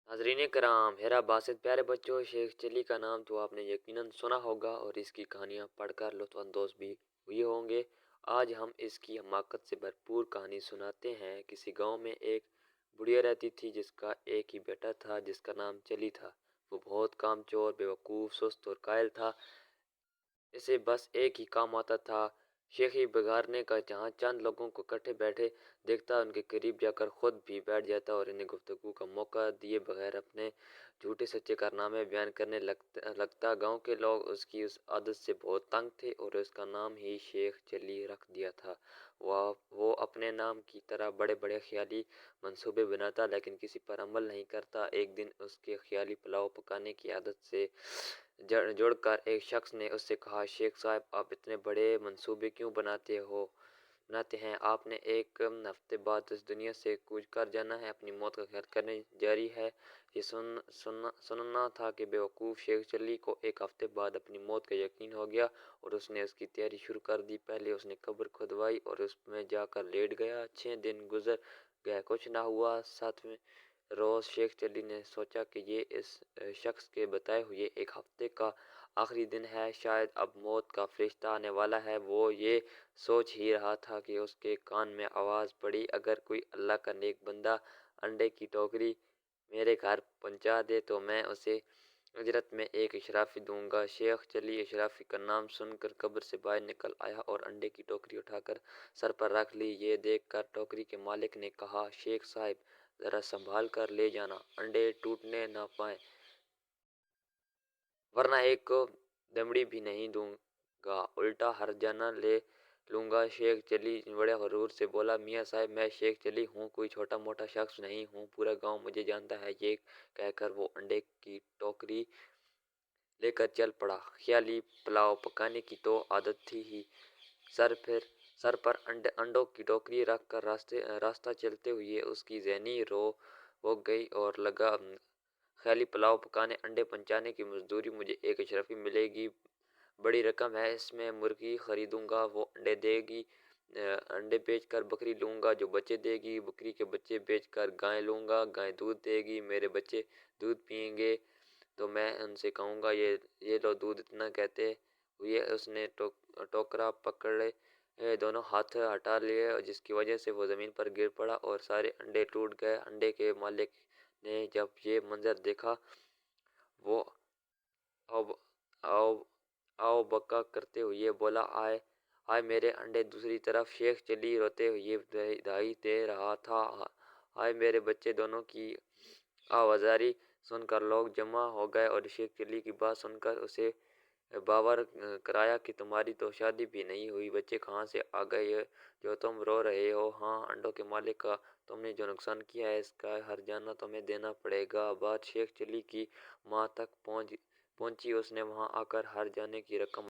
नाज़रीन कराम, हेरा बासित प्यारे बच्चों, शेख चिल्ली का नाम तो आपने यकीनन सुना होगा और इसकी कहानियाँ पढ़कर लुत्फ़अंदोज़ भी हुए होंगे। आज हम इसकी हमाकत से भरपूर कहानी सुनाते हैं। किसी गांव में एक बुढ़िया रहती थी जिसका एक ही बेटा था जिसका नाम चिल्ली था। वो बहुत कामचोर, बेवकूफ़, सुस्त और कायल था। इसे बस एक ही काम आता था, शेखी बिगाड़ने का। जहाँ चंद लोगों को इकट्ठे बैठे देखता, उनके करीब जाकर खुद भी बैठ जाता और इन्हें गुफ्तगू का मौका दिए बगैर अपने झूठे सच्चे कारनामे बयान करने लगता। गांव के लोग उसकी उस आदत से बहुत तंग थे और उसका नाम ही शेख चिल्ली रख दिया था। वो अपने नाम की तरह बड़े बड़े ख्याली मंसूबे बनाता लेकिन किसी पर अमल नहीं करता। एक दिन उसके ख्याली पुलाव पकाने की आदत से जुड़कर एक शख्स ने उससे कहा, शेख साहब, आप इतने बड़े मंसूबे क्यों बनाते हैं? आपने एक हफ्ते बाद इस दुनिया से कूच कर जाना है, अपनी मौत का ख्याल करने जारी है। ये सुनना था कि बेवकूफ़ शेख चिल्ली को एक हफ्ते बाद अपनी मौत का यकीन हो गया और उसने उसकी तैयारी शुरू कर दी। पहले उसने कब्र खुदवाई और उसमें जाकर लेट गया। 6 दिन गुजर गए, कुछ ना हुआ। 7वें रोज़ शेख चिल्ली ने सोचा कि ये इस शख्स के बताए हुए एक हफ्ते का आखिरी दिन है, शायद अब मौत का फरिश्ता आने वाला है। वो ये सोच ही रहा था कि उसके कान में आवाज़ पड़ी, अगर कोई अल्लाह का नेक बंदा अंडे की टोकरी मेरे घर पहुंचा दे तो मैं उसे उजरत में एक इशराफी दूंगा। शेख चिल्ली इशराफी का नाम सुनकर कब्र से बाहर निकल आया और अंडे की टोकरी उठाकर सर पर रख ली। ये देखकर टोकरी के मालिक ने कहा, शेख साहब, ज़रा संभाल कर ले जाना, अंडे टूटने ना पाए, वरना एक को दमड़ी भी नहीं दूंगा, उल्टा हर जाना ले लूंगा। शेख चिल्ली बड़े गरूर से बोला, मियाँ साहब, मैं शेख चिल्ली हूँ, कोई छोटा मोटा शख्स नहीं हूँ, पूरा गांव मुझे जानता है। ये कहकर वो अंडे की टोकरी लेकर चल पड़ा। ख्याली पुलाव पकाने की तो आदत थी ही, सर पर अंडों की टोकरी रख कर रास्ता चलते हुए उसकी ज़हनी रो हो गई और लगा, ख्याली पुलाव पकाने, अंडे पहुंचाने की मजदूरी मुझे एक अशरफी मिलेगी, बड़ी रकम है, इसमें मुर्गी खरीदूंगा, वो अंडे देगी, अंडे बेचकर बकरी लूंगा जो बच्चे देगी, बकरी के बच्चे बेचकर गाय लूंगा, गाय दूध देगी, मेरे बच्चे दूध पियेंगे तो मैं उनसे कहूँगा, ये लो दूध। इतना कहते हुए उसने टोकरा पकड़े, दोनों हाथ हटा लिए जिसकी वजह से वो ज़मीन पर गिर पड़ा और सारे अंडे टूट गए। अंडे के मालिक ने जब ये मंजर देखा, वो अब आओ आओ बक्का करते हुए बोला, आए आए मेरे अंडे। दूसरी तरफ शेख चिल्ली रोते हुए दाई दे रहा था, आए मेरे बच्चे। दोनों की आवाज़ारी सुनकर लोग जमा हो गए और शेख चिल्ली की बात सुनकर उसे बावर कराया कि तुम्हारी तो शादी भी नहीं हुई, बच्चे कहाँ से आ गए जो तुम रो रहे हो? हाँ, अंडों के मालिक का तुमने जो नुकसान किया है इसका हर्जाना तुम्हें देना पड़ेगा। बात शेख चिल्ली की माँ तक पहुंची। उसने वहां आकर हर्जाने की रकम